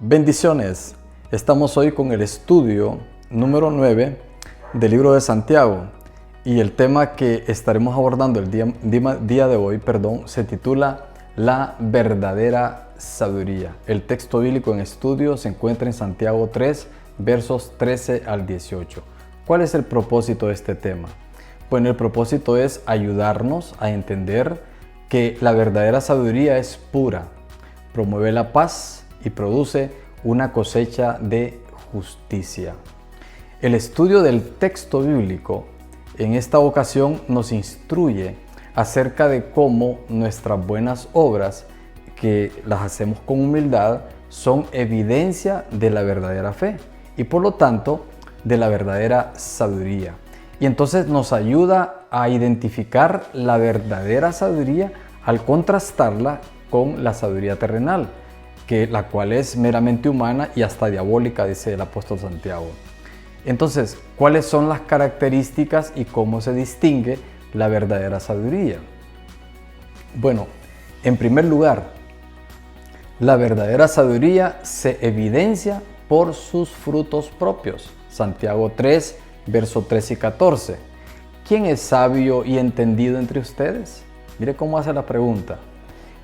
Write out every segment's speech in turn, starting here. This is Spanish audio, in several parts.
Bendiciones. Estamos hoy con el estudio número 9 del libro de Santiago y el tema que estaremos abordando el día de hoy, se titula La verdadera sabiduría. El texto bíblico en estudio se encuentra en Santiago 3, versos 13 al 18. ¿Cuál es el propósito de este tema? Bueno, el propósito es ayudarnos a entender que la verdadera sabiduría es pura, promueve la paz y produce una cosecha de justicia. El estudio del texto bíblico en esta ocasión nos instruye acerca de cómo nuestras buenas obras, que las hacemos con humildad, son evidencia de la verdadera fe y por lo tanto de la verdadera sabiduría. Y entonces nos ayuda a identificar la verdadera sabiduría al contrastarla con la sabiduría terrenal, la cual es meramente humana y hasta diabólica, dice el apóstol Santiago. Entonces, ¿cuáles son las características y cómo se distingue la verdadera sabiduría? Bueno, en primer lugar, la verdadera sabiduría se evidencia por sus frutos propios. Santiago 3, versos 13 y 14. ¿Quién es sabio y entendido entre ustedes? Mire cómo hace la pregunta.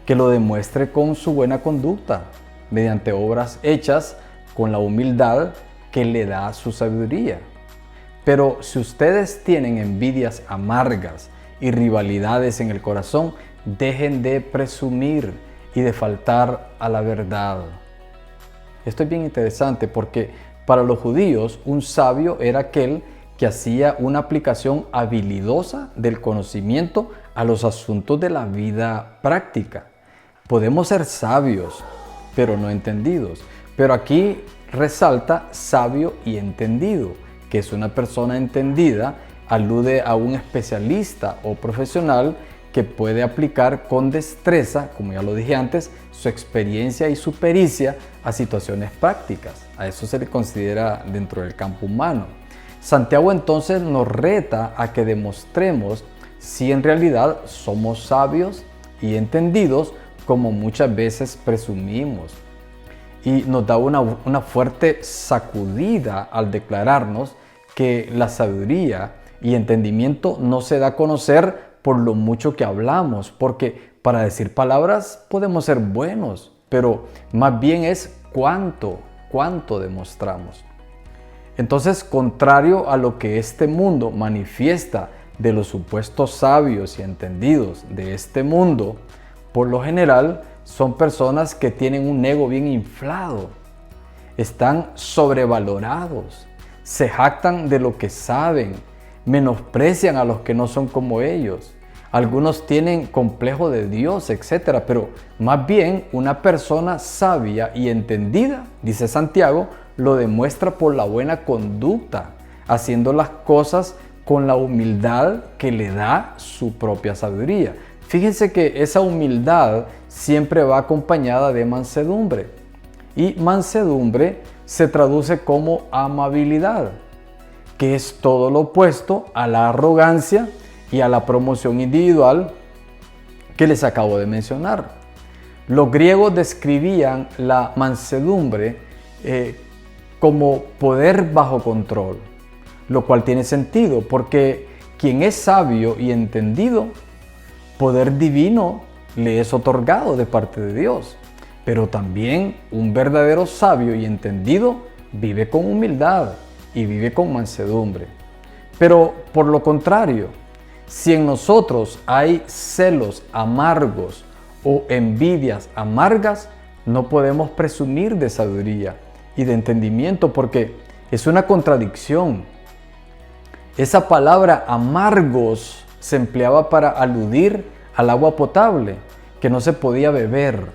Que lo demuestre con su buena conducta, mediante obras hechas con la humildad que le da su sabiduría. Pero si ustedes tienen envidias amargas y rivalidades en el corazón, dejen de presumir y de faltar a la verdad. Esto es bien interesante porque para los judíos un sabio era aquel que hacía una aplicación habilidosa del conocimiento a los asuntos de la vida práctica. Podemos ser sabios, pero no entendidos. Pero aquí resalta sabio y entendido, que es una persona entendida, alude a un especialista o profesional que puede aplicar con destreza, como ya lo dije antes, su experiencia y su pericia a situaciones prácticas. A eso se le considera dentro del campo humano. Santiago entonces nos reta a que demostremos si en realidad somos sabios y entendidos como muchas veces presumimos. Y nos da una fuerte sacudida al declararnos que la sabiduría y entendimiento no se da a conocer por lo mucho que hablamos, porque para decir palabras podemos ser buenos, pero más bien es cuánto demostramos. Entonces, contrario a lo que este mundo manifiesta de los supuestos sabios y entendidos de este mundo, por lo general son personas que tienen un ego bien inflado, están sobrevalorados, se jactan de lo que saben, menosprecian a los que no son como ellos. Algunos tienen complejo de Dios, etc. Pero más bien una persona sabia y entendida, dice Santiago, lo demuestra por la buena conducta, haciendo las cosas con la humildad que le da su propia sabiduría. Fíjense que esa humildad siempre va acompañada de mansedumbre. Y mansedumbre se traduce como amabilidad, que es todo lo opuesto a la arrogancia y a la promoción individual que les acabo de mencionar. Los griegos describían la mansedumbre como poder bajo control, lo cual tiene sentido porque quien es sabio y entendido, poder divino le es otorgado de parte de Dios. Pero también un verdadero sabio y entendido vive con humildad y vive con mansedumbre. Pero por lo contrario, si en nosotros hay celos amargos o envidias amargas, no podemos presumir de sabiduría y de entendimiento porque es una contradicción. Esa palabra amargos se empleaba para aludir al agua potable que no se podía beber.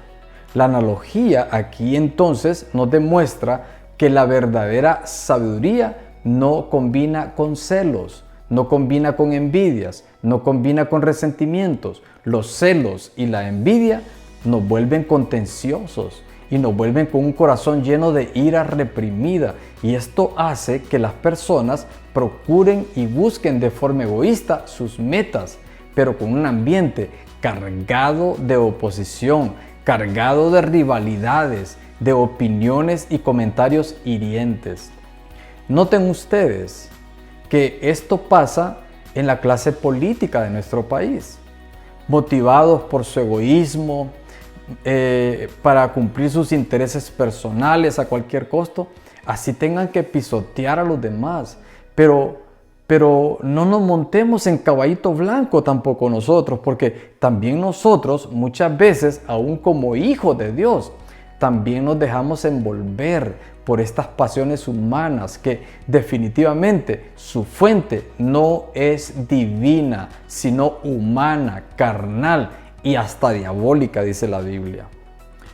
La analogía aquí entonces nos demuestra que la verdadera sabiduría no combina con celos, no combina con envidias, no combina con resentimientos. Los celos y la envidia nos vuelven contenciosos y nos vuelven con un corazón lleno de ira reprimida. Y esto hace que las personas procuren y busquen de forma egoísta sus metas, pero con un ambiente cargado de oposición, cargado de rivalidades, de opiniones y comentarios hirientes. Noten ustedes que esto pasa en la clase política de nuestro país, motivados por su egoísmo, para cumplir sus intereses personales a cualquier costo, así tengan que pisotear a los demás. Pero no nos montemos en caballito blanco tampoco nosotros, porque también nosotros muchas veces, aún como hijos de Dios, también nos dejamos envolver por estas pasiones humanas que definitivamente su fuente no es divina, sino humana, carnal y hasta diabólica, dice la Biblia.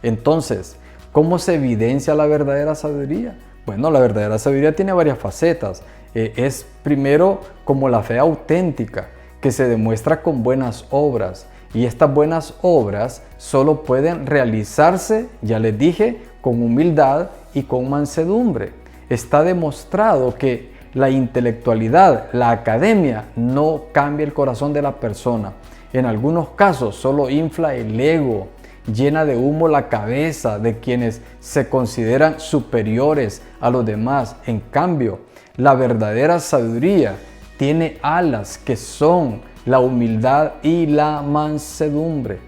Entonces, ¿cómo se evidencia la verdadera sabiduría? Bueno, la verdadera sabiduría tiene varias facetas. Es primero como la fe auténtica, que se demuestra con buenas obras. Y estas buenas obras solo pueden realizarse, ya les dije, con humildad y con mansedumbre. Está demostrado que la intelectualidad, la academia, no cambia el corazón de la persona. En algunos casos solo infla el ego, llena de humo la cabeza de quienes se consideran superiores a los demás. En cambio, la verdadera sabiduría tiene alas que son la humildad y la mansedumbre.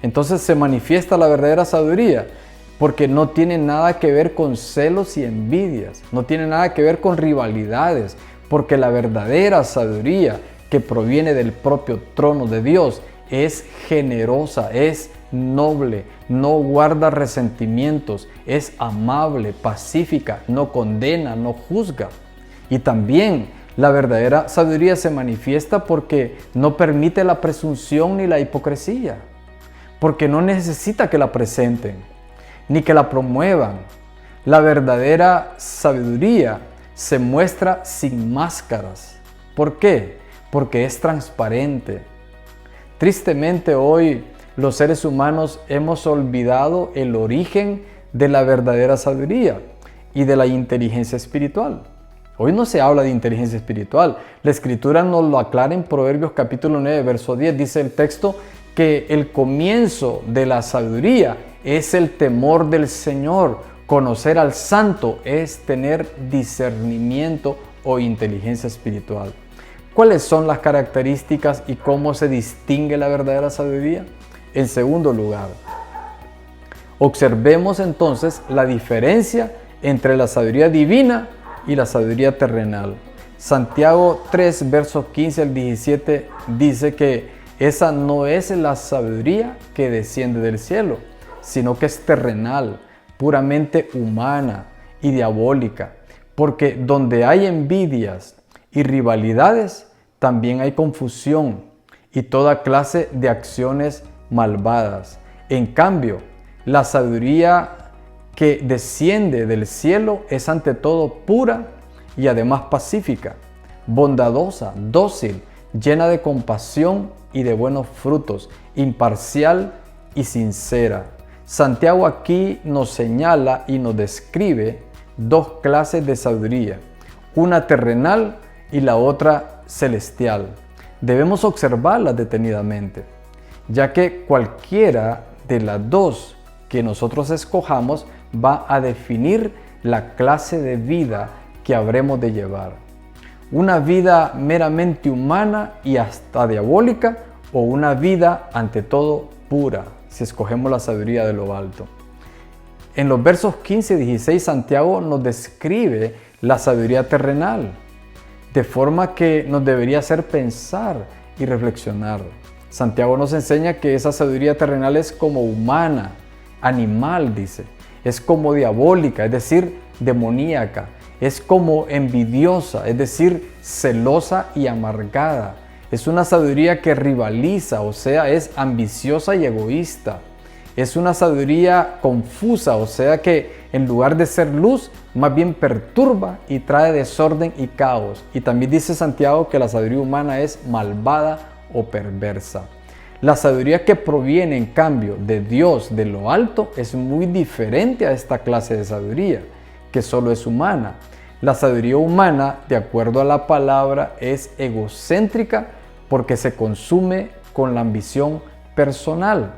Entonces se manifiesta la verdadera sabiduría porque no tiene nada que ver con celos y envidias, no tiene nada que ver con rivalidades, porque la verdadera sabiduría que proviene del propio trono de Dios es generosa, es noble, no guarda resentimientos, es amable, pacífica, no condena, no juzga. Y también la verdadera sabiduría se manifiesta porque no permite la presunción ni la hipocresía, porque no necesita que la presenten ni que la promuevan. La verdadera sabiduría se muestra sin máscaras. ¿Por qué? Porque es transparente. Tristemente hoy los seres humanos hemos olvidado el origen de la verdadera sabiduría y de la inteligencia espiritual. Hoy no se habla de inteligencia espiritual. La Escritura nos lo aclara en Proverbios capítulo 9, verso 10. Dice el texto que el comienzo de la sabiduría es el temor del Señor. Conocer al Santo es tener discernimiento o inteligencia espiritual. ¿Cuáles son las características y cómo se distingue la verdadera sabiduría? En segundo lugar, observemos entonces la diferencia entre la sabiduría divina y la sabiduría terrenal. Santiago 3, versos 15 al 17 dice que esa no es la sabiduría que desciende del cielo, sino que es terrenal, puramente humana y diabólica, porque donde hay envidias y rivalidades, también hay confusión y toda clase de acciones malvadas. En cambio, la sabiduría que desciende del cielo es ante todo pura y además pacífica, bondadosa, dócil, llena de compasión y de buenos frutos, imparcial y sincera. Santiago aquí nos señala y nos describe dos clases de sabiduría, una terrenal y la otra celestial. Debemos observarlas detenidamente, ya que cualquiera de las dos que nosotros escojamos va a definir la clase de vida que habremos de llevar. Una vida meramente humana y hasta diabólica, o una vida ante todo pura, si escogemos la sabiduría de lo alto. En los versos 15 y 16 Santiago nos describe la sabiduría terrenal, de forma que nos debería hacer pensar y reflexionar. Santiago nos enseña que esa sabiduría terrenal es como humana, animal, dice, es como diabólica, es decir, demoníaca, es como envidiosa, es decir, celosa y amargada. Es una sabiduría que rivaliza, o sea, es ambiciosa y egoísta. Es una sabiduría confusa, o sea que en lugar de ser luz, más bien perturba y trae desorden y caos. Y también dice Santiago que la sabiduría humana es malvada o perversa. La sabiduría que proviene, en cambio, de Dios, de lo alto, es muy diferente a esta clase de sabiduría, que solo es humana. La sabiduría humana, de acuerdo a la palabra, es egocéntrica porque se consume con la ambición personal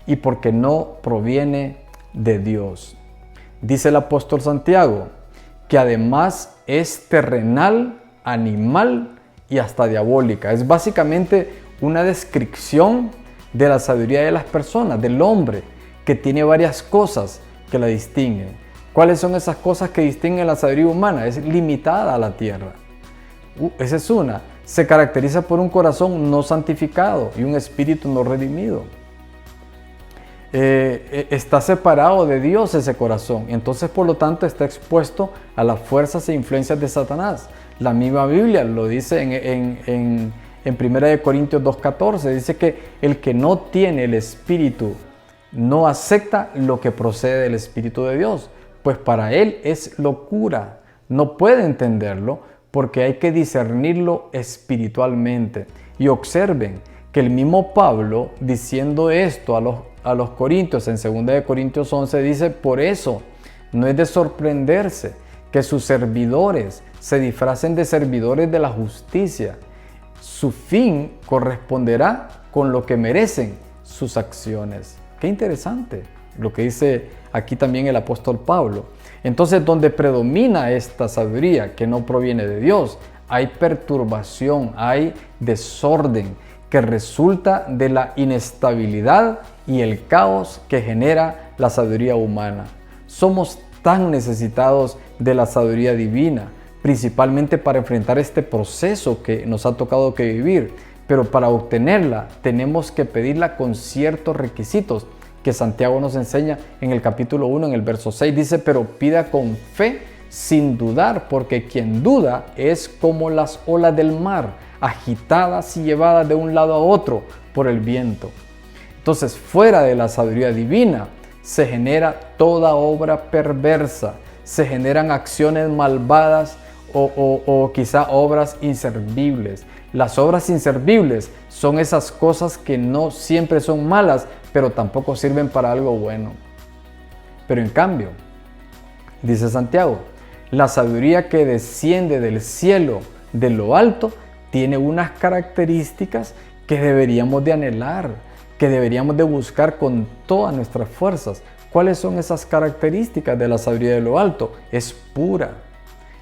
y porque no proviene de Dios. dice el apóstol Santiago, que además es terrenal, animal y hasta diabólica. Es básicamente una descripción de la sabiduría de las personas, del hombre, que tiene varias cosas que la distinguen. ¿Cuáles son esas cosas que distinguen la sabiduría humana? Es limitada a la tierra. Esa es una. Se caracteriza por un corazón no santificado y un espíritu no redimido. Está separado de Dios ese corazón. Entonces, por lo tanto, está expuesto a las fuerzas e influencias de Satanás. La misma Biblia lo dice en 1 Corintios 2:14. Dice que el que no tiene el espíritu no acepta lo que procede del Espíritu de Dios, pues para él es locura. No puede entenderlo porque hay que discernirlo espiritualmente. Y observen que el mismo Pablo, diciendo esto a los corintios, en 2 Corintios 11, dice: por eso no es de sorprenderse que sus servidores se disfracen de servidores de la justicia. Su fin corresponderá con lo que merecen sus acciones. Qué interesante lo que dice aquí también el apóstol Pablo. Entonces, donde predomina esta sabiduría que no proviene de Dios, hay perturbación, hay desorden que resulta de la inestabilidad y el caos que genera la sabiduría humana. Somos tan necesitados de la sabiduría divina, principalmente para enfrentar este proceso que nos ha tocado que vivir. Pero para obtenerla tenemos que pedirla con ciertos requisitos que Santiago nos enseña en el capítulo 1, en el verso 6. Dice: pero pida con fe sin dudar, porque quien duda es como las olas del mar, agitadas y llevadas de un lado a otro por el viento. Entonces, fuera de la sabiduría divina se genera toda obra perversa, se generan acciones malvadas o quizá obras inservibles. Las obras inservibles son esas cosas que no siempre son malas, pero tampoco sirven para algo bueno. Pero en cambio, dice Santiago, la sabiduría que desciende del cielo, de lo alto, tiene unas características que deberíamos de anhelar, que deberíamos de buscar con todas nuestras fuerzas. ¿Cuáles son esas características de la sabiduría de lo alto? Es pura.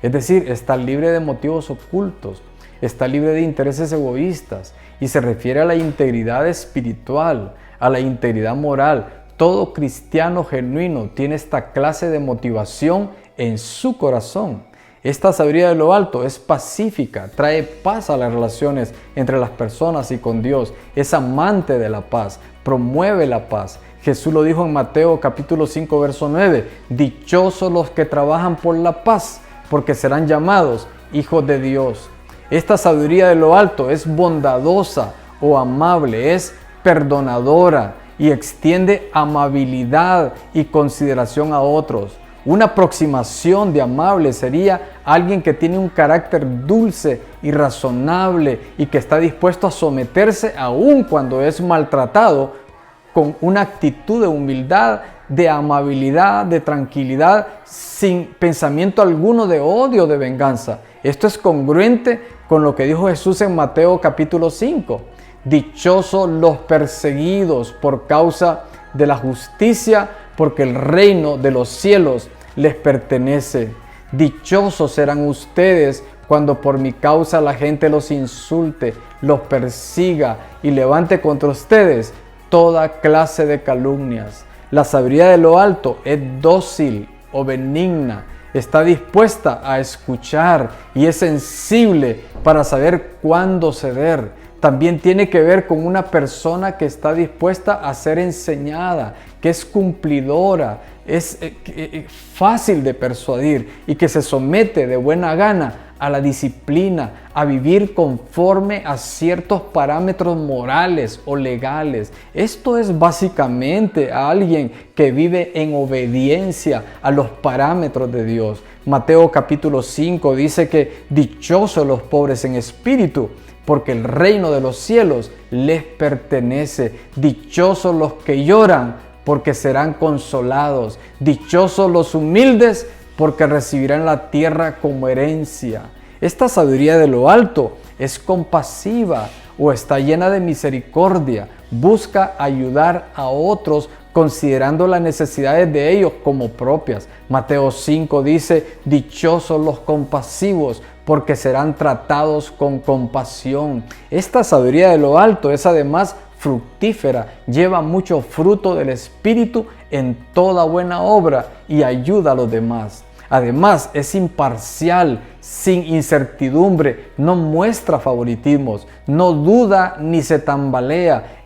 Es decir, está libre de motivos ocultos, está libre de intereses egoístas y se refiere a la integridad espiritual, a la integridad moral. Todo cristiano genuino tiene esta clase de motivación en su corazón. Esta sabiduría de lo alto es pacífica, trae paz a las relaciones entre las personas y con Dios, es amante de la paz, promueve la paz. Jesús lo dijo en Mateo capítulo 5, verso 9, dichosos los que trabajan por la paz, porque serán llamados hijos de Dios. Esta sabiduría de lo alto es bondadosa o amable, es perdonadora y extiende amabilidad y consideración a otros. Una aproximación de amable sería alguien que tiene un carácter dulce y razonable y que está dispuesto a someterse aun cuando es maltratado, con una actitud de humildad, de amabilidad, de tranquilidad, sin pensamiento alguno de odio, de venganza. Esto es congruente con lo que dijo Jesús en Mateo capítulo 5. Dichosos los perseguidos por causa de la justicia, porque el reino de los cielos les pertenece. Dichosos serán ustedes cuando por mi causa la gente los insulte, los persiga y levante contra ustedes toda clase de calumnias. La sabiduría de lo alto es dócil o benigna, está dispuesta a escuchar y es sensible para saber cuándo ceder. También tiene que ver con una persona que está dispuesta a ser enseñada, que es cumplidora, es fácil de persuadir y que se somete de buena gana a la disciplina, a vivir conforme a ciertos parámetros morales o legales. Esto es básicamente a alguien que vive en obediencia a los parámetros de Dios. Mateo capítulo 5 dice que dichosos los pobres en espíritu, porque el reino de los cielos les pertenece. Dichosos los que lloran, porque serán consolados. Dichosos los humildes, porque recibirán la tierra como herencia. Esta sabiduría de lo alto es compasiva o está llena de misericordia. Busca ayudar a otros considerando las necesidades de ellos como propias. Mateo 5 dice, dichosos los compasivos, porque serán tratados con compasión. Esta sabiduría de lo alto es además fructífera, lleva mucho fruto del Espíritu en toda buena obra y ayuda a los demás. Además, es imparcial, sin incertidumbre, no muestra favoritismos, no duda ni se tambalea.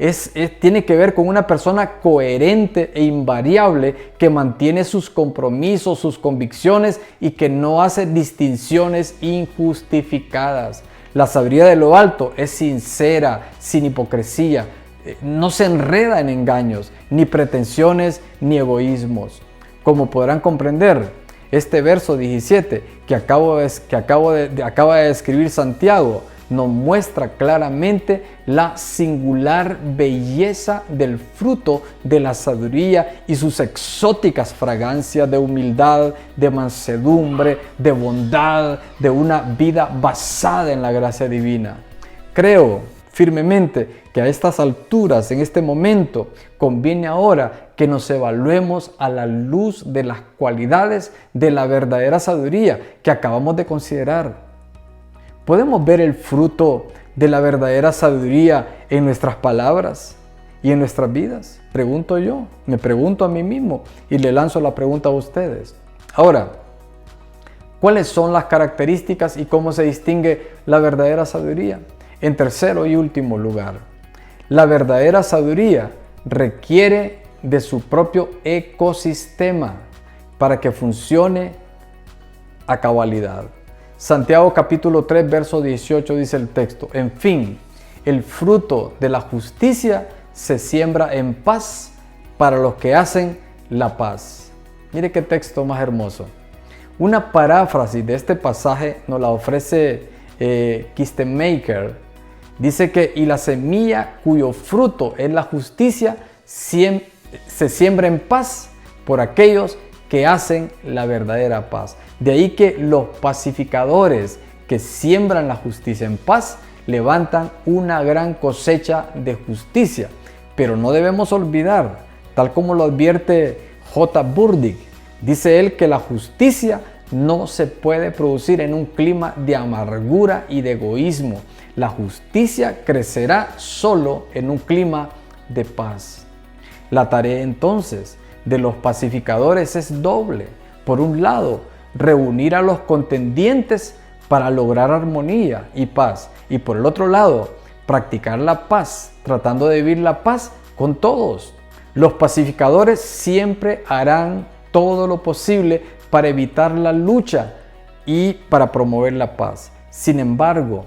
Tiene que ver con una persona coherente e invariable que mantiene sus compromisos, sus convicciones y que no hace distinciones injustificadas. La sabiduría de lo alto es sincera, sin hipocresía. No se enreda en engaños, ni pretensiones, ni egoísmos. Como podrán comprender, este verso 17 que acaba de escribir Santiago nos muestra claramente la singular belleza del fruto de la sabiduría y sus exóticas fragancias de humildad, de mansedumbre, de bondad, de una vida basada en la gracia divina. Creo firmemente que a estas alturas, en este momento, conviene ahora que nos evaluemos a la luz de las cualidades de la verdadera sabiduría que acabamos de considerar. ¿Podemos ver el fruto de la verdadera sabiduría en nuestras palabras y en nuestras vidas? Pregunto yo, me pregunto a mí mismo y le lanzo la pregunta a ustedes. Ahora, ¿cuáles son las características y cómo se distingue la verdadera sabiduría? En tercero y último lugar, la verdadera sabiduría requiere de su propio ecosistema para que funcione a cabalidad. Santiago capítulo 3, verso 18 dice el texto, en fin, el fruto de la justicia se siembra en paz para los que hacen la paz. Mire qué texto más hermoso. Una paráfrasis de este pasaje nos la ofrece Kistemaker. Dice que y la semilla cuyo fruto es la justicia se siembra en paz por aquellos que hacen la verdadera paz. De ahí que los pacificadores que siembran la justicia en paz levantan una gran cosecha de justicia. Pero no debemos olvidar, tal como lo advierte J. Burdick, dice él que la justicia no se puede producir en un clima de amargura y de egoísmo. La justicia crecerá solo en un clima de paz. La tarea entonces de los pacificadores es doble. Por un lado, reunir a los contendientes para lograr armonía y paz. Y por el otro lado, practicar la paz, tratando de vivir la paz con todos. Los pacificadores siempre harán todo lo posible para evitar la lucha y para promover la paz. Sin embargo,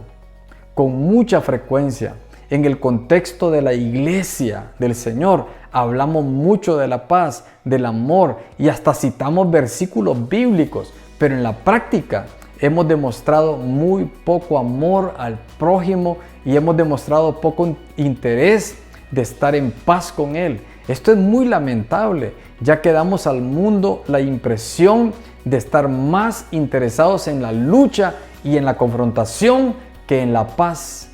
con mucha frecuencia, en el contexto de la iglesia del Señor, hablamos mucho de la paz, del amor y hasta citamos versículos bíblicos, pero en la práctica hemos demostrado muy poco amor al prójimo y hemos demostrado poco interés de estar en paz con Él. Esto es muy lamentable, ya que damos al mundo la impresión de estar más interesados en la lucha y en la confrontación que en la paz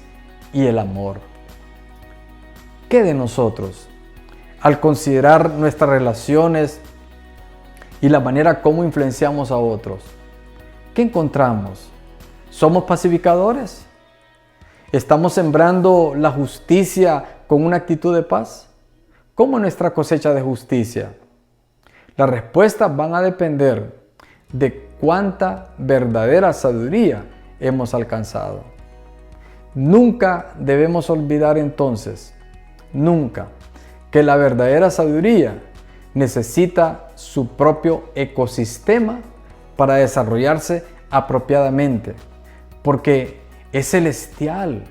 y el amor. ¿Qué de nosotros? Al considerar nuestras relaciones y la manera como influenciamos a otros, ¿qué encontramos? ¿Somos pacificadores? ¿Estamos sembrando la justicia con una actitud de paz? ¿Cómo nuestra cosecha de justicia? Las respuestas van a depender de cuánta verdadera sabiduría hemos alcanzado. Nunca debemos olvidar entonces, nunca, que la verdadera sabiduría necesita su propio ecosistema para desarrollarse apropiadamente, porque es celestial,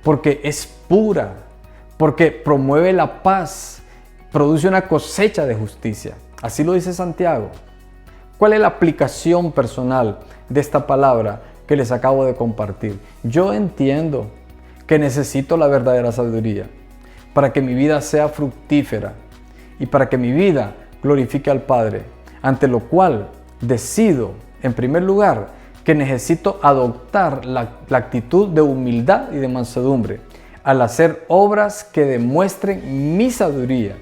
porque es pura, porque promueve la paz, produce una cosecha de justicia. Así lo dice Santiago. ¿Cuál es la aplicación personal de esta palabra que les acabo de compartir? Yo entiendo que necesito la verdadera sabiduría para que mi vida sea fructífera y para que mi vida glorifique al Padre, ante lo cual decido, en primer lugar, que necesito adoptar la actitud de humildad y de mansedumbre al hacer obras que demuestren mi sabiduría.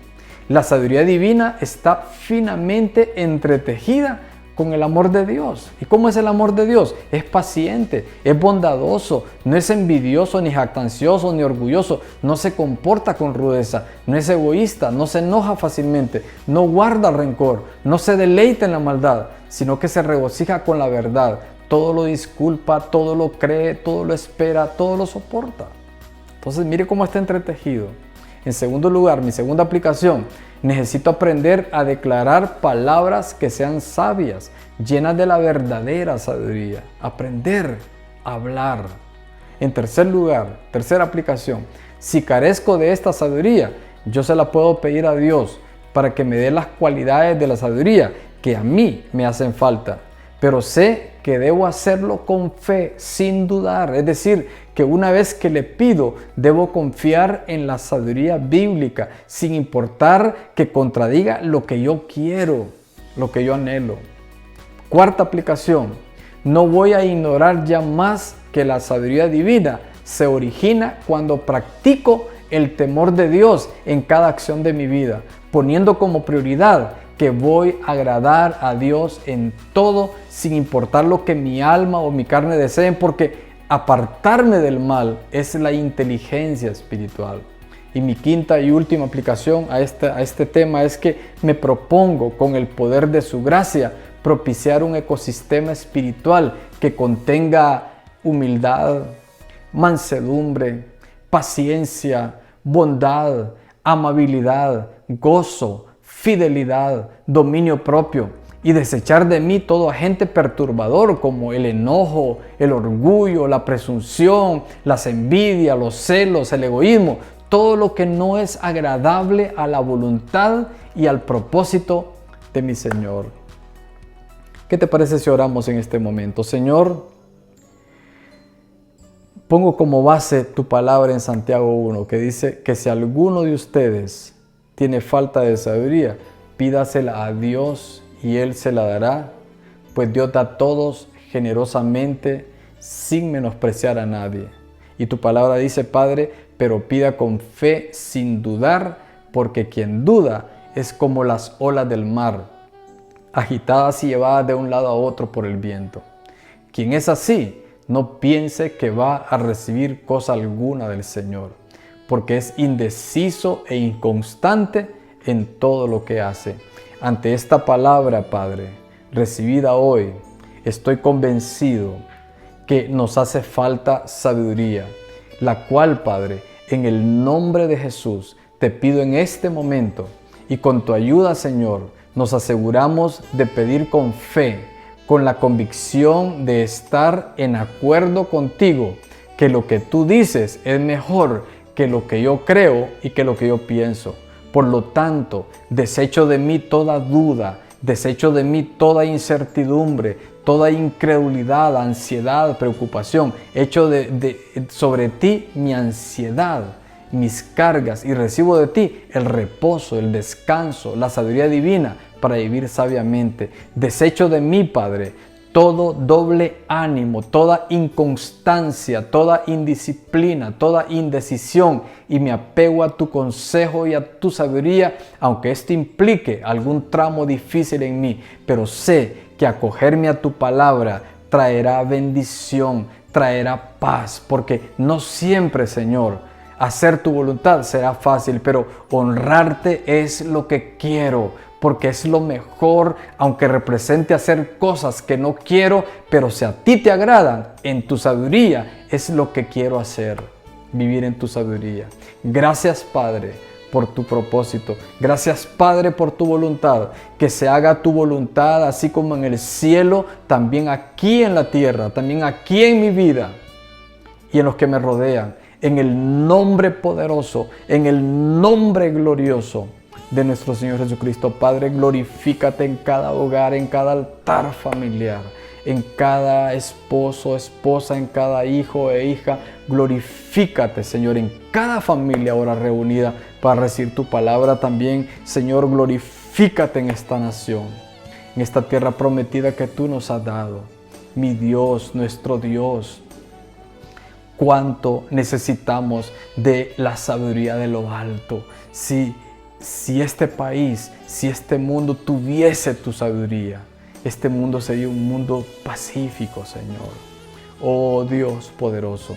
La sabiduría divina está finamente entretejida con el amor de Dios. ¿Y cómo es el amor de Dios? Es paciente, es bondadoso, no es envidioso, ni jactancioso, ni orgulloso, no se comporta con rudeza, no es egoísta, no se enoja fácilmente, no guarda rencor, no se deleita en la maldad, sino que se regocija con la verdad. Todo lo disculpa, todo lo cree, todo lo espera, todo lo soporta. Entonces mire cómo está entretejido. En segundo lugar, mi segunda aplicación, necesito aprender a declarar palabras que sean sabias, llenas de la verdadera sabiduría. Aprender a hablar. En tercer lugar, tercera aplicación, si carezco de esta sabiduría, yo se la puedo pedir a Dios para que me dé las cualidades de la sabiduría que a mí me hacen falta. Pero sé que debo hacerlo con fe, sin dudar. Es decir, que una vez que le pido, debo confiar en la sabiduría bíblica, sin importar que contradiga lo que yo quiero, lo que yo anhelo. Cuarta aplicación, no voy a ignorar ya más que la sabiduría divina se origina cuando practico el temor de Dios en cada acción de mi vida, poniendo como prioridad que voy a agradar a Dios en todo, sin importar lo que mi alma o mi carne deseen, porque apartarme del mal es la inteligencia espiritual. Y mi quinta y última aplicación a este tema es que me propongo, con el poder de su gracia, propiciar un ecosistema espiritual que contenga humildad, mansedumbre, paciencia, bondad, amabilidad, gozo, fidelidad, dominio propio, y desechar de mí todo agente perturbador como el enojo, el orgullo, la presunción, las envidias, los celos, el egoísmo, todo lo que no es agradable a la voluntad y al propósito de mi Señor. ¿Qué te parece si oramos en este momento? Señor, pongo como base tu palabra en Santiago 1, que dice que si alguno de ustedes tiene falta de sabiduría, pídasela a Dios y Él se la dará, pues Dios da a todos generosamente, sin menospreciar a nadie. Y tu palabra dice, Padre, pero pida con fe, sin dudar, porque quien duda es como las olas del mar, agitadas y llevadas de un lado a otro por el viento. Quien es así, no piense que va a recibir cosa alguna del Señor, porque es indeciso e inconstante en todo lo que hace. Ante esta palabra, Padre, recibida hoy, estoy convencido que nos hace falta sabiduría, la cual, Padre, en el nombre de Jesús, te pido en este momento, y con tu ayuda, Señor, nos aseguramos de pedir con fe, con la convicción de estar en acuerdo contigo, que lo que tú dices es mejor que lo que yo creo y que lo que yo pienso. Por lo tanto, desecho de mí toda duda, desecho de mí toda incertidumbre, toda incredulidad, ansiedad, preocupación. Echo sobre ti mi ansiedad, mis cargas, y recibo de ti el reposo, el descanso, la sabiduría divina para vivir sabiamente. Desecho de mí, Padre, todo doble ánimo, toda inconstancia, toda indisciplina, toda indecisión, y me apego a tu consejo y a tu sabiduría, aunque esto implique algún tramo difícil en mí, pero sé que acogerme a tu palabra traerá bendición, traerá paz, porque no siempre, Señor, hacer tu voluntad será fácil, pero honrarte es lo que quiero, porque es lo mejor, aunque represente hacer cosas que no quiero, pero si a ti te agradan, en tu sabiduría es lo que quiero hacer, vivir en tu sabiduría. Gracias, Padre, por tu propósito. Gracias, Padre, por tu voluntad. Que se haga tu voluntad, así como en el cielo, también aquí en la tierra, también aquí en mi vida y en los que me rodean. En el nombre poderoso, en el nombre glorioso de nuestro Señor Jesucristo. Padre, glorifícate en cada hogar, en cada altar familiar, en cada esposo, esposa, en cada hijo e hija. Glorifícate, Señor, en cada familia ahora reunida para recibir tu palabra también. Señor, glorifícate en esta nación, en esta tierra prometida que tú nos has dado. Mi Dios, nuestro Dios, cuánto necesitamos de la sabiduría de lo alto. Sí, si este país, si este mundo tuviese tu sabiduría, este mundo sería un mundo pacífico, Señor. Oh Dios poderoso,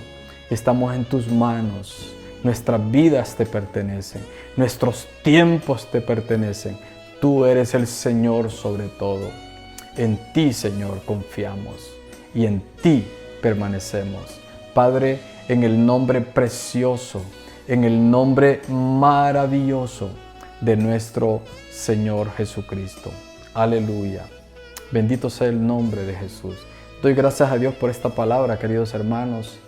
estamos en tus manos. Nuestras vidas te pertenecen, nuestros tiempos te pertenecen. Tú eres el Señor sobre todo. En ti, Señor, confiamos y en ti permanecemos. Padre, en el nombre precioso, en el nombre maravilloso de nuestro Señor Jesucristo. Aleluya. Bendito sea el nombre de Jesús. Doy gracias a Dios por esta palabra, queridos hermanos,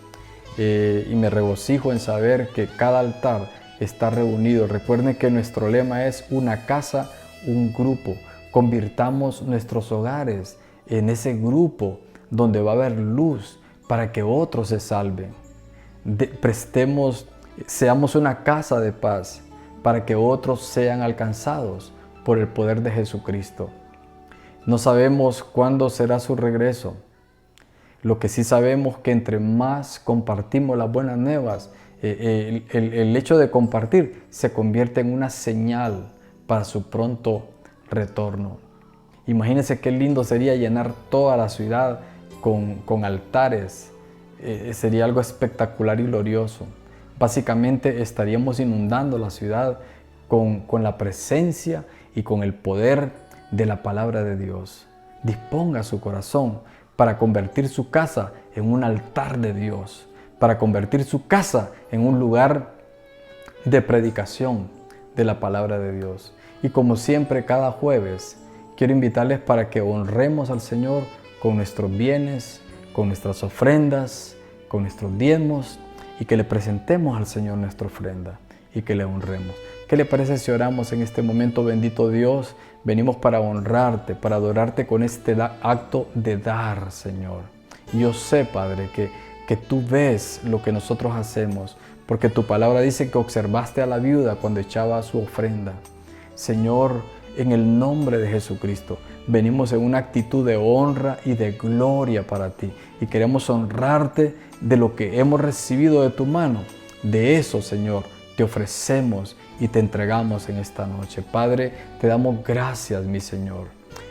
y me regocijo en saber que cada altar está reunido. Recuerden que nuestro lema es una casa, un grupo. Convirtamos nuestros hogares en ese grupo donde va a haber luz para que otros se salven. Seamos una casa de paz para que otros sean alcanzados por el poder de Jesucristo. No sabemos cuándo será su regreso. Lo que sí sabemos que entre más compartimos las buenas nuevas, el hecho de compartir se convierte en una señal para su pronto retorno. Imagínense qué lindo sería llenar toda la ciudad con altares. Sería algo espectacular y glorioso. Básicamente estaríamos inundando la ciudad con la presencia y con el poder de la palabra de Dios. Disponga su corazón para convertir su casa en un altar de Dios, para convertir su casa en un lugar de predicación de la palabra de Dios. Y como siempre, cada jueves, quiero invitarles para que honremos al Señor con nuestros bienes, con nuestras ofrendas, con nuestros diezmos, y que le presentemos al Señor nuestra ofrenda y que le honremos. ¿Qué le parece si oramos en este momento? Bendito Dios, venimos para honrarte, para adorarte con este acto de dar, Señor. Y yo sé, Padre, que tú ves lo que nosotros hacemos, porque tu palabra dice que observaste a la viuda cuando echaba su ofrenda. Señor, en el nombre de Jesucristo, venimos en una actitud de honra y de gloria para ti. Y queremos honrarte de lo que hemos recibido de tu mano. De eso, Señor, te ofrecemos y te entregamos en esta noche. Padre, te damos gracias, mi Señor.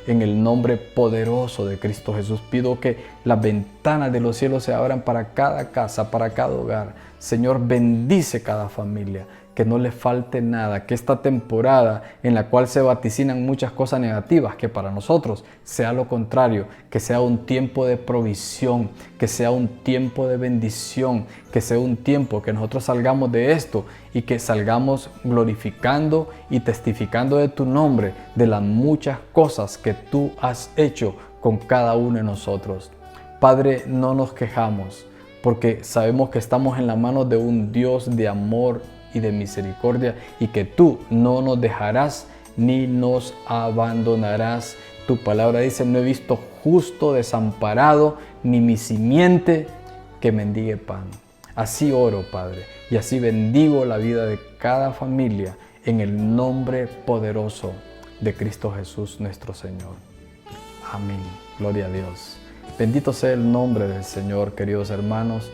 En el nombre poderoso de Cristo Jesús, pido que las ventanas de los cielos se abran para cada casa, para cada hogar. Señor, bendice cada familia, que no le falte nada, que esta temporada en la cual se vaticinan muchas cosas negativas, que para nosotros sea lo contrario, que sea un tiempo de provisión, que sea un tiempo de bendición, que sea un tiempo que nosotros salgamos de esto y que salgamos glorificando y testificando de tu nombre, de las muchas cosas que tú has hecho con cada uno de nosotros. Padre, no nos quejamos, porque sabemos que estamos en la mano de un Dios de amor y de misericordia, y que tú no nos dejarás ni nos abandonarás. Tu palabra dice: no he visto justo desamparado, ni mi simiente que mendigue pan. Así oro, Padre, y así bendigo la vida de cada familia en el nombre poderoso de Cristo Jesús nuestro Señor. Amén. Gloria a Dios. Bendito sea el nombre del Señor, queridos hermanos.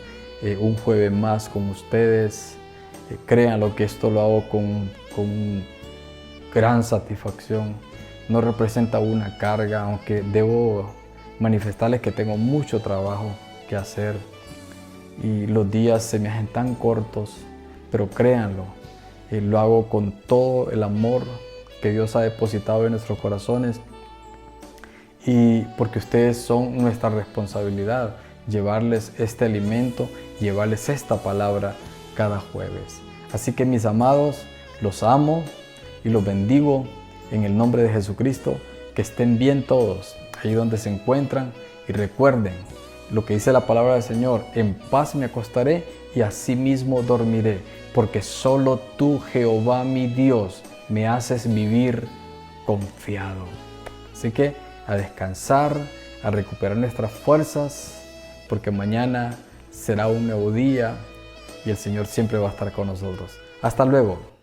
Un jueves más con ustedes. Créanlo que esto lo hago con gran satisfacción. No representa una carga, aunque debo manifestarles que tengo mucho trabajo que hacer y los días se me hacen tan cortos, pero créanlo, lo hago con todo el amor que Dios ha depositado en nuestros corazones, y porque ustedes son nuestra responsabilidad, llevarles este alimento, llevarles esta palabra cada jueves. Así que, mis amados, los amo y los bendigo en el nombre de Jesucristo. Que estén bien todos ahí donde se encuentran, y recuerden lo que dice la palabra del Señor: en paz me acostaré y asimismo dormiré, porque solo tú, Jehová mi Dios, me haces vivir confiado. Así que a descansar, a recuperar nuestras fuerzas, porque mañana será un nuevo día y el Señor siempre va a estar con nosotros. Hasta luego.